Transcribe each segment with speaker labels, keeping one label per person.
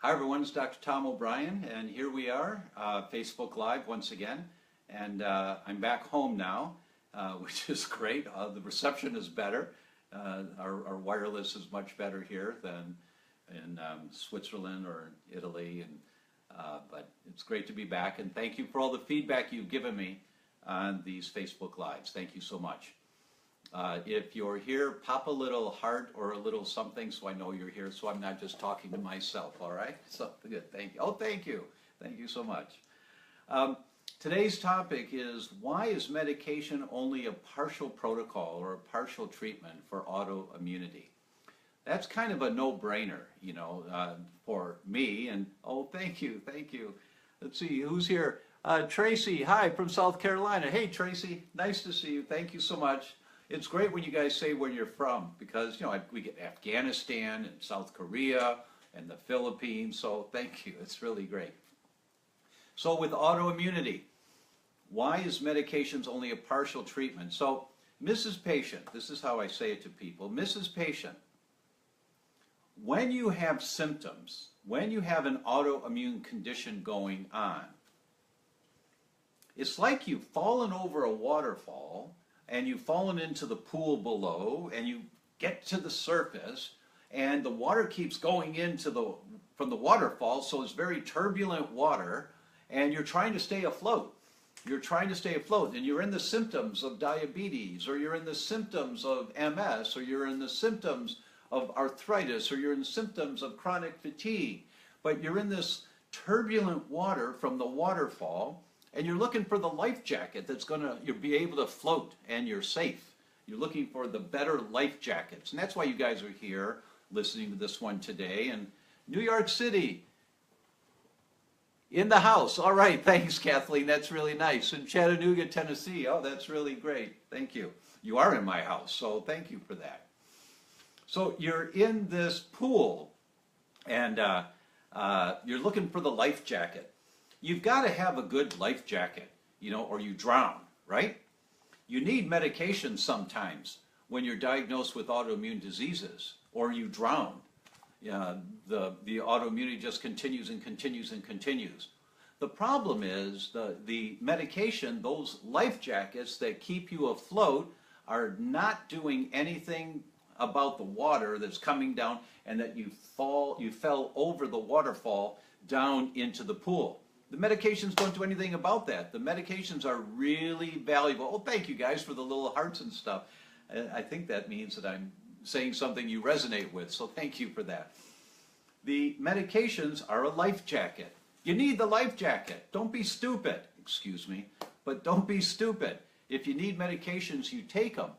Speaker 1: Hi everyone, it's Dr. Tom O'Brien, and here we are, Facebook Live once again, and I'm back home now, which is great. The reception is better. Our wireless is much better here than in Switzerland or Italy, but it's great to be back, and thank you for all the feedback you've given me on these Facebook Lives. Thank you so much. If you're here, pop a little heart or a little something so I know you're here, so I'm not just talking to myself, all right? So good, thank you. Oh, thank you. Thank you so much. Today's topic is, why is medication only a partial protocol or a partial treatment for autoimmunity? That's kind of a no-brainer, you know, for me. And oh, thank you, thank you. Let's see, who's here? Tracy, hi, from South Carolina. Hey, Tracy, nice to see you. Thank you so much. It's great when you guys say where you're from, because, you know, we get Afghanistan and South Korea and the Philippines, so thank you. It's really great. So with autoimmunity, why is medications only a partial treatment? So, Mrs. Patient, this is how I say it to people, Mrs. Patient, when you have symptoms, when you have an autoimmune condition going on, it's like you've fallen over a waterfall and you've fallen into the pool below, and you get to the surface, and the water keeps going from the waterfall, so it's very turbulent water, and you're trying to stay afloat. You're trying to stay afloat, and you're in the symptoms of diabetes, or you're in the symptoms of MS, or you're in the symptoms of arthritis, or you're in the symptoms of chronic fatigue, but you're in this turbulent water from the waterfall, and you're looking for the life jacket that's you'll be able to float and you're safe. You're looking for the better life jackets. And that's why you guys are here listening to this one today. And New York City, in the house. All right, thanks, Kathleen. That's really nice. In Chattanooga, Tennessee. Oh, that's really great. Thank you. You are in my house, so thank you for that. So you're in this pool, and you're looking for the life jacket. You've got to have a good life jacket, you know, or you drown, right? You need medication sometimes when you're diagnosed with autoimmune diseases, or you drown. The autoimmunity just continues and continues and continues. The problem is the medication, those life jackets that keep you afloat, are not doing anything about the water that's coming down, and that you fell over the waterfall down into the pool. The medications don't do anything about that. The medications are really valuable. Oh, thank you guys for the little hearts and stuff. I think that means that I'm saying something you resonate with, so thank you for that. The medications are a life jacket. You need the life jacket. Don't be stupid, excuse me, but don't be stupid. If you need medications, you take them.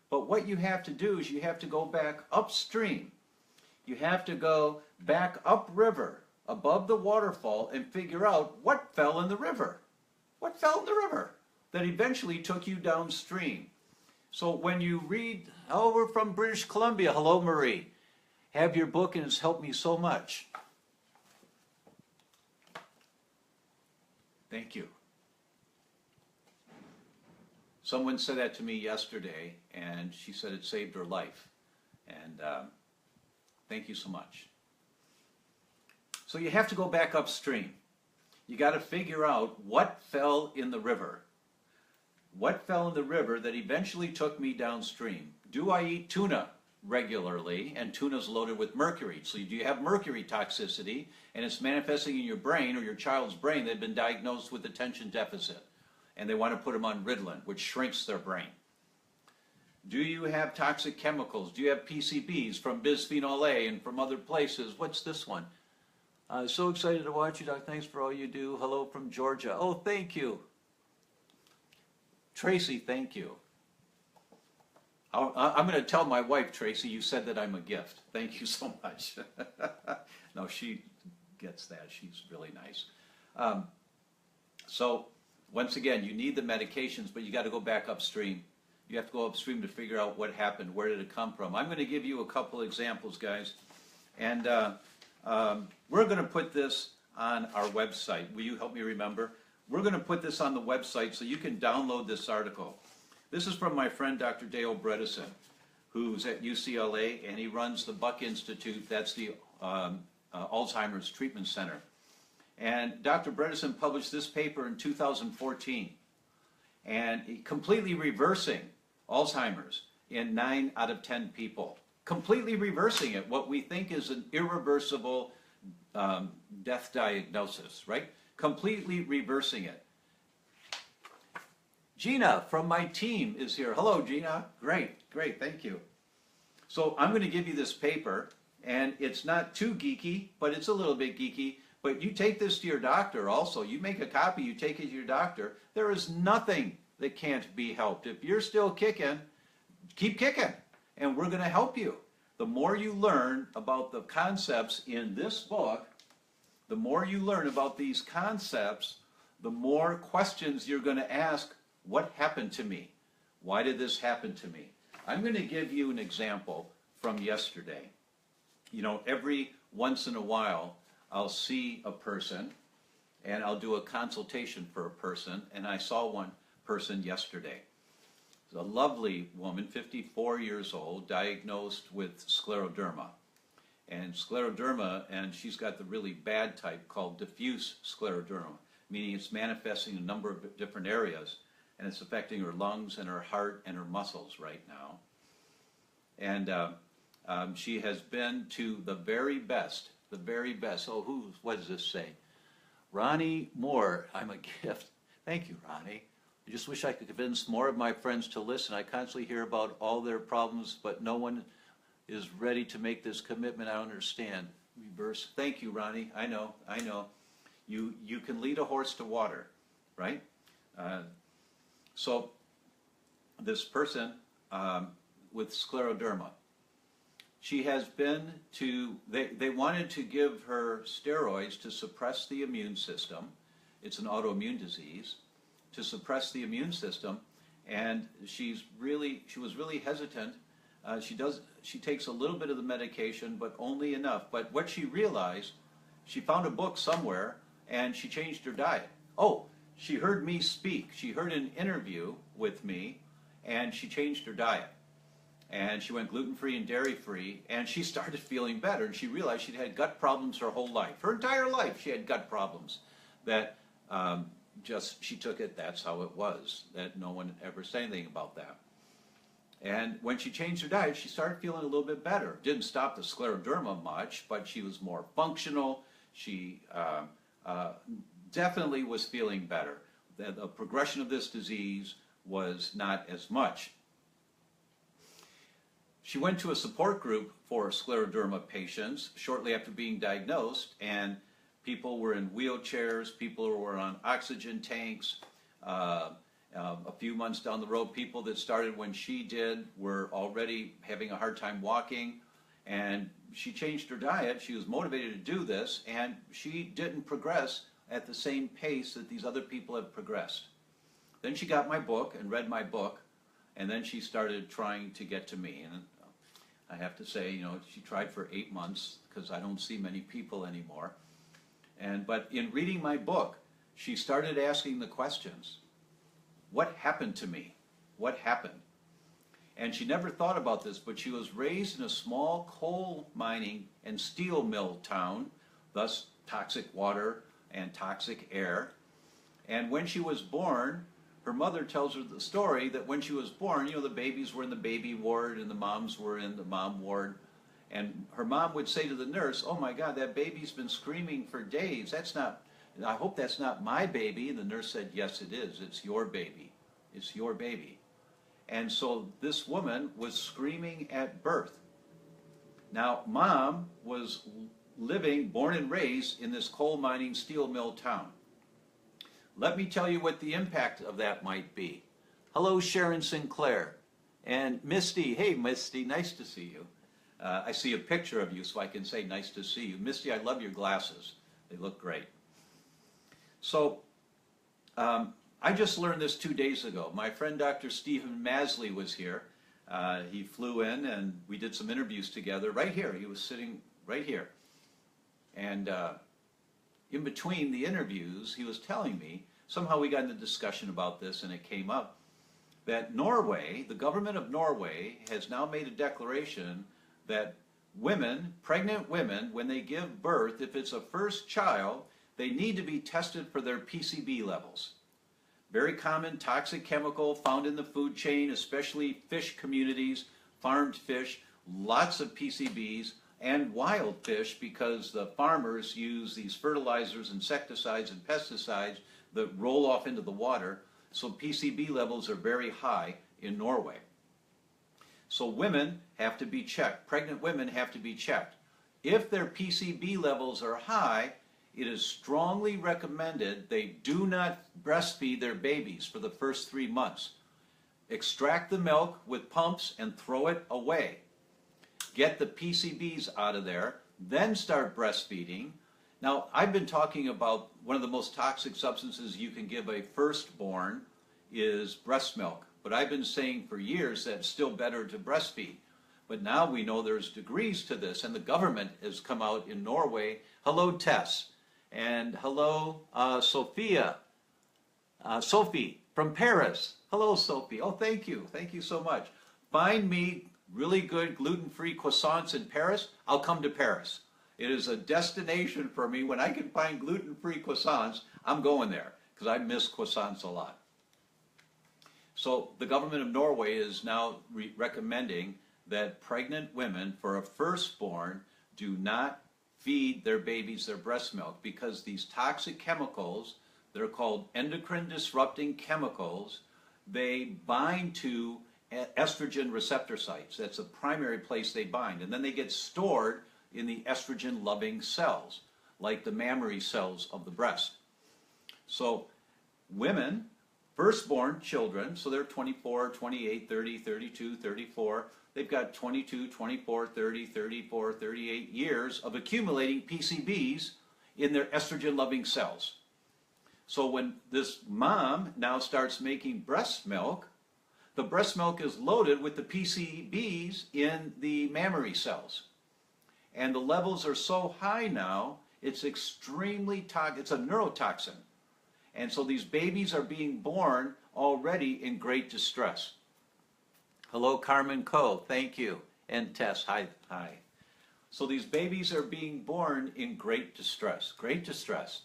Speaker 1: But what you have to do is you have to go back upstream. You have to go back upriver, above the waterfall, and figure out what fell in the river. What fell in the river that eventually took you downstream. So when you read, oh, we're from British Columbia. Hello, Marie. Have your book, and it's helped me so much. Thank you. Someone said that to me yesterday, and she said it saved her life. And thank you so much. So you have to go back upstream. You got to figure out what fell in the river. What fell in the river that eventually took me downstream? Do I eat tuna regularly? And tuna's loaded with mercury. So do you have mercury toxicity, and it's manifesting in your brain, or your child's brain? They've been diagnosed with attention deficit, and they want to put them on Ritalin, which shrinks their brain. Do you have toxic chemicals? Do you have PCBs from bisphenol A and from other places? What's this one? So excited to watch you, Doc. Thanks for all you do. Hello from Georgia. Oh, thank you. Tracy, thank you. I'm going to tell my wife, Tracy, you said that I'm a gift. Thank you so much. No, she gets that. She's really nice. So, once again, you need the medications, but you got to go back upstream. You have to go upstream to figure out what happened. Where did it come from? I'm going to give you a couple examples, guys. And we're going to put this on our website. Will you help me remember? We're going to put this on the website so you can download this article. This is from my friend Dr. Dale Bredesen, who's at UCLA, and he runs the Buck Institute. That's the Alzheimer's Treatment Center. And Dr. Bredesen published this paper in 2014, and completely reversing Alzheimer's in 9 out of 10 people. Completely reversing it, what we think is an irreversible death diagnosis, right? Completely reversing it. Gina from my team is here. Hello, Gina. Great, great, thank you. So I'm going to give you this paper, and it's not too geeky, but it's a little bit geeky. But you take this to your doctor also. You make a copy, you take it to your doctor. There is nothing that can't be helped. If you're still kicking, keep kicking, and we're going to help you. The more you learn about the concepts in this book, the more you learn about these concepts, the more questions you're going to ask. What happened to me? Why did this happen to me? I'm going to give you an example from yesterday. You know, every once in a while, I'll see a person, and I'll do a consultation for a person, and I saw one person yesterday. A lovely woman, 54 years old, diagnosed with scleroderma. And scleroderma, and she's got the really bad type called diffuse scleroderma, meaning it's manifesting in a number of different areas, and it's affecting her lungs and her heart and her muscles right now. And she has been to the very best. Oh, what does this say? Ronnie Moore, I'm a gift. Thank you, Ronnie. I just wish I could convince more of my friends to listen. I constantly hear about all their problems, but no one is ready to make this commitment. I don't understand. Reverse. Thank you, Ronnie. I know. You can lead a horse to water, right? So this person with scleroderma, she has been to, they wanted to give her steroids to suppress the immune system. It's an autoimmune disease, to suppress the immune system, and she was really hesitant. She takes a little bit of the medication, but only enough. But what she realized, she found a book somewhere, and she changed her diet. Oh, she heard me speak. She heard an interview with me, and she changed her diet. And she went gluten-free and dairy-free, and she started feeling better. And she realized she'd had gut problems her whole life. Her entire life she had gut problems. That she took it, that's how it was. That no one ever said anything about that. And when she changed her diet, she started feeling a little bit better. Didn't stop the scleroderma much, but she was more functional. She definitely was feeling better. The progression of this disease was not as much. She went to a support group for scleroderma patients shortly after being diagnosed, and people were in wheelchairs, people were on oxygen tanks. A few months down the road, people that started when she did were already having a hard time walking, and she changed her diet. She was motivated to do this, and she didn't progress at the same pace that these other people have progressed. Then she got my book and read my book, and then she started trying to get to me. And I have to say, you know, she tried for 8 months because I don't see many people anymore. But in reading my book, she started asking the questions. What happened to me? What happened? And she never thought about this, but she was raised in a small coal mining and steel mill town, thus toxic water and toxic air. And when she was born, her mother tells her the story that when she was born, you know, the babies were in the baby ward and the moms were in the mom ward. And her mom would say to the nurse, "Oh my God, that baby's been screaming for days. I hope that's not my baby." And the nurse said, "Yes, it is. It's your baby. It's your baby." And so this woman was screaming at birth. Now, mom was living, born and raised in this coal mining steel mill town. Let me tell you what the impact of that might be. Hello, Sharon Sinclair. And Misty, hey Misty, nice to see you. I see a picture of you so I can say nice to see you. Misty, I love your glasses. They look great. So, I just learned this 2 days ago. My friend Dr. Stephen Masley was here. He flew in and we did some interviews together right here. He was sitting right here. And in between the interviews, he was telling me, somehow we got in a discussion about this and it came up, that Norway, the government of Norway, has now made a declaration that women, pregnant women, when they give birth, if it's a first child, they need to be tested for their PCB levels. Very common toxic chemical found in the food chain, especially fish communities, farmed fish, lots of PCBs, and wild fish, because the farmers use these fertilizers, insecticides, and pesticides that roll off into the water. So PCB levels are very high in Norway. So women have to be checked. Pregnant women have to be checked. If their PCB levels are high, it is strongly recommended they do not breastfeed their babies for the first 3 months. Extract the milk with pumps and throw it away. Get the PCBs out of there, then start breastfeeding. Now, I've been talking about one of the most toxic substances you can give a firstborn is breast milk. But I've been saying for years that it's still better to breastfeed. But now we know there's degrees to this, and the government has come out in Norway. Hello, Tess. And hello, Sophia. Sophie from Paris. Hello, Sophie. Oh, thank you. Thank you so much. Find me really good gluten-free croissants in Paris. I'll come to Paris. It is a destination for me. When I can find gluten-free croissants, I'm going there because I miss croissants a lot. So the government of Norway is now recommending that pregnant women for a firstborn do not feed their babies their breast milk, because these toxic chemicals, they're called endocrine disrupting chemicals, they bind to estrogen receptor sites. That's the primary place they bind. And then they get stored in the estrogen loving cells, like the mammary cells of the breast. So women, firstborn children, so they're 24, 28, 30, 32, 34, they've got 22, 24, 30, 34, 38 years of accumulating PCBs in their estrogen-loving cells. So when this mom now starts making breast milk, the breast milk is loaded with the PCBs in the mammary cells. And the levels are so high now, it's extremely toxic. It's a neurotoxin. And so these babies are being born already in great distress. Hello, Carmen Coe. Thank you. And Tess. Hi. Hi. So these babies are being born in great distress. Great distress.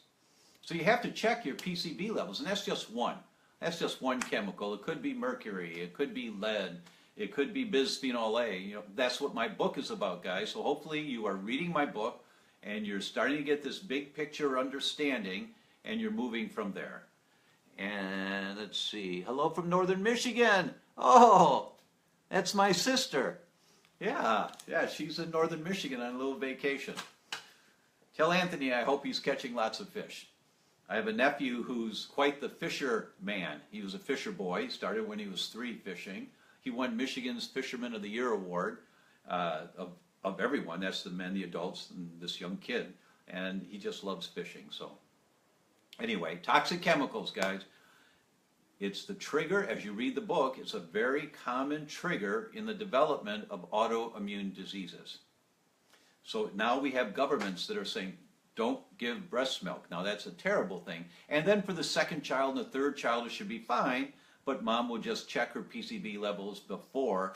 Speaker 1: So you have to check your PCB levels, and that's just one. That's just one chemical. It could be mercury. It could be lead. It could be bisphenol A. You know, that's what my book is about, guys. So hopefully you are reading my book, and you're starting to get this big picture understanding, and you're moving from there. And let's see. Hello from Northern Michigan. Oh, that's my sister. Yeah, she's in Northern Michigan on a little vacation. Tell Anthony I hope he's catching lots of fish. I have a nephew who's quite the fisher man. He was a fisher boy. He started when he was 3 fishing. He won Michigan's Fisherman of the Year award of everyone. That's the men, the adults, and this young kid. And he just loves fishing. So anyway, toxic chemicals, guys. It's the trigger, as you read the book, it's a very common trigger in the development of autoimmune diseases. So now we have governments that are saying, don't give breast milk. Now that's a terrible thing. And then for the second child and the third child, it should be fine, but mom will just check her PCB levels before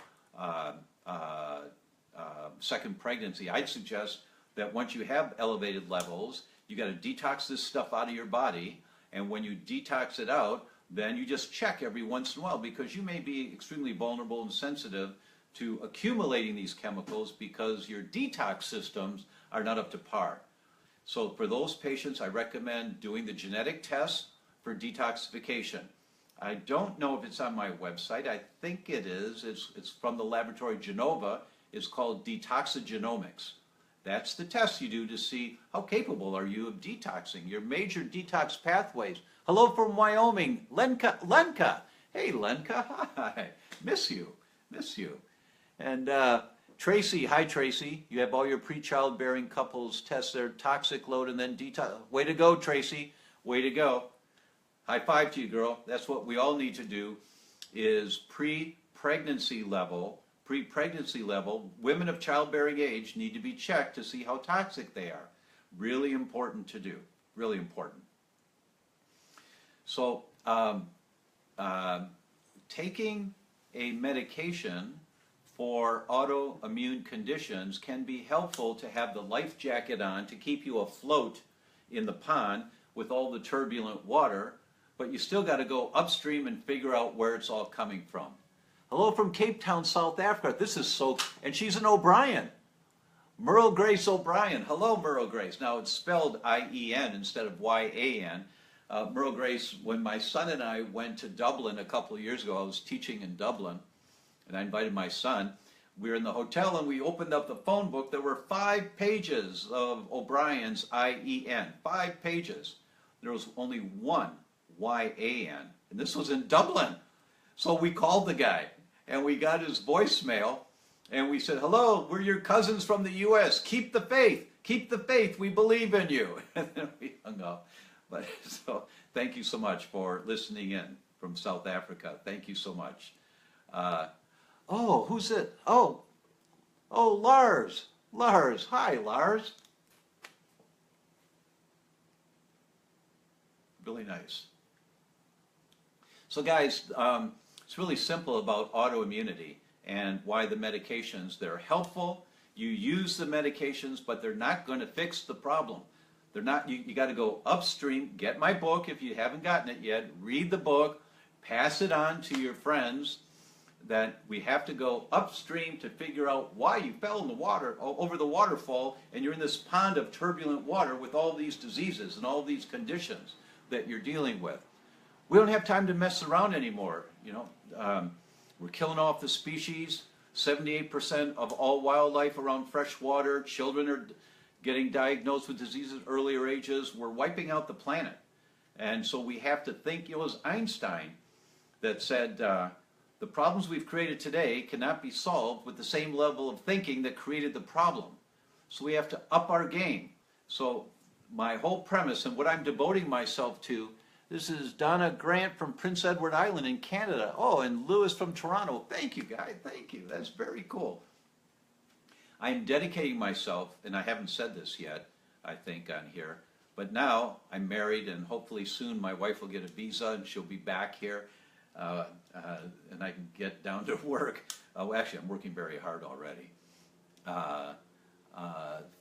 Speaker 1: second pregnancy. I'd suggest that once you have elevated levels, you got to detox this stuff out of your body, and when you detox it out, then you just check every once in a while, because you may be extremely vulnerable and sensitive to accumulating these chemicals because your detox systems are not up to par. So for those patients, I recommend doing the genetic test for detoxification. I don't know if it's on my website. I think it is. It's from the laboratory Genova. It's called detoxigenomics. That's the test you do to see how capable are you of detoxing, your major detox pathways. Hello from Wyoming, Lenka. Hey, Lenka, hi. Miss you. And Tracy, hi, Tracy. You have all your pre-childbearing couples test their toxic load and then detox. Way to go, Tracy. Way to go. High five to you, girl. That's what we all need to do, is pre-pregnancy level, women of childbearing age need to be checked to see how toxic they are. Really important to do. Really important. So taking a medication for autoimmune conditions can be helpful to have the life jacket on to keep you afloat in the pond with all the turbulent water, but you still got to go upstream and figure out where it's all coming from. Hello from Cape Town, South Africa. This is so, and she's an O'Brien. Merle Grace O'Brien. Hello, Merle Grace. Now it's spelled I-E-N instead of Y-A-N. Merle Grace, when my son and I went to Dublin a couple of years ago, I was teaching in Dublin, and I invited my son. We were in the hotel and we opened up the phone book. There were 5 pages of O'Brien's I-E-N, 5 pages. There was only one Y-A-N, and this was in Dublin. So we called the guy and we got his voicemail and we said, hello, we're your cousins from the U.S. Keep the faith, we believe in you. And then we hung up. But so thank you so much for listening in from South Africa. Thank you so much. Oh, who's it? Oh, Lars. Lars. Hi, Lars. Really nice. So guys, it's really simple about autoimmunity and why the medications, they're helpful. You use the medications, but they're not going to fix the problem. They're not, you got to go upstream, get my book if you haven't gotten it yet, read the book, pass it on to your friends, that we have to go upstream to figure out why you fell in the water, over the waterfall, and you're in this pond of turbulent water with all these diseases and all these conditions that you're dealing with. We don't have time to mess around anymore. You know, we're killing off the species. 78% of all wildlife around fresh water. Children are getting diagnosed with diseases at earlier ages. We're wiping out the planet. And so we have to think. It was Einstein that said, the problems we've created today cannot be solved with the same level of thinking that created the problem. So we have to up our game. So my whole premise and what I'm devoting myself to, this is Donna Grant from Prince Edward Island in Canada. Oh, and Lewis from Toronto. Thank you, guys. Thank you. That's very cool. I'm dedicating myself, and I haven't said this yet, I think, on here, but now I'm married, and hopefully soon my wife will get a visa, and she'll be back here, and I can get down to work. Well, actually, I'm working very hard already.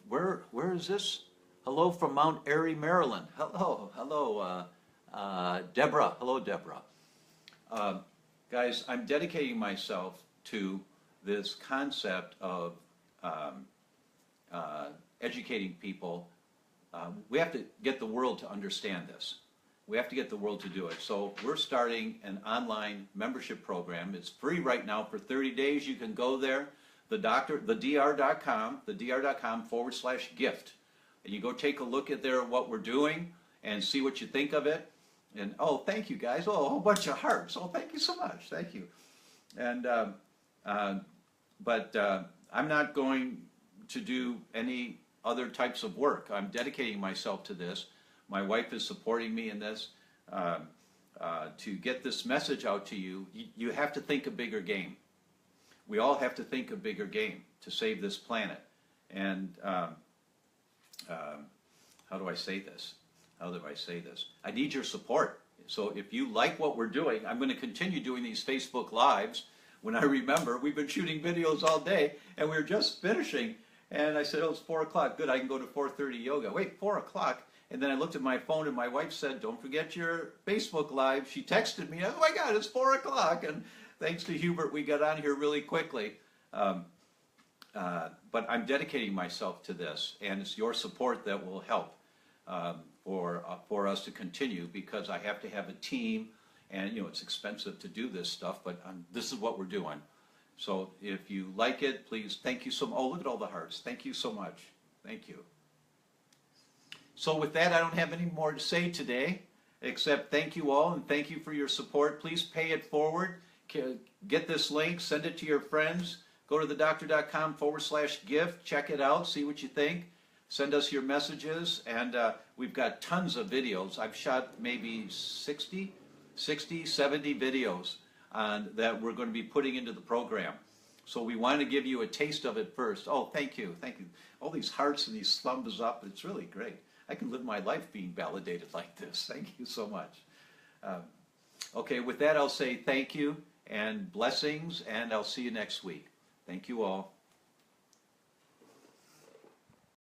Speaker 1: Where is this? Hello from Mount Airy, Maryland. Hello, Deborah. Hello, Deborah. Guys, I'm dedicating myself to this concept of educating people. We have to get the world to understand this. We have to get the world to do it. So we're starting an online membership program. It's free right now for 30 days. You can go there, theDr.com, theDr.com/gift. And you go take a look at there what we're doing and see what you think of it. And oh, thank you guys. Oh, a whole bunch of hearts. Oh, thank you so much. Thank you. And I'm not going to do any other types of work. I'm dedicating myself to this. My wife is supporting me in this. To get this message out to you, you have to think a bigger game. We all have to think a bigger game to save this planet. And how do I say this? How do I say this? I need your support. So if you like what we're doing, I'm going to continue doing these Facebook Lives. When I remember, we've been shooting videos all day, and we were just finishing. And I said, oh, it's 4 o'clock. Good, I can go to 4:30 yoga. Wait, 4 o'clock? And then I looked at my phone, and my wife said, don't forget your Facebook Live. She texted me, oh my God, it's 4 o'clock. And thanks to Hubert, we got on here really quickly. But I'm dedicating myself to this, and it's your support that will help for us to continue, because I have to have a team, and you know it's expensive to do this stuff, but this is what we're doing. So if you like it, please, thank you so much. Oh, look at all the hearts. Thank you so much. Thank you. So with that, I don't have any more to say today, except thank you all, and thank you for your support. Please pay it forward. Get this link, send it to your friends. Go to theDr.com/gift, check it out, see what you think. Send us your messages, and we've got tons of videos. I've shot maybe 60, 70 videos that we're going to be putting into the program. So we want to give you a taste of it first. Oh, thank you, thank you. All these hearts and these thumbs up, it's really great. I can live my life being validated like this. Thank you so much. Okay, with that, I'll say thank you and blessings, and I'll see you next week. Thank you all.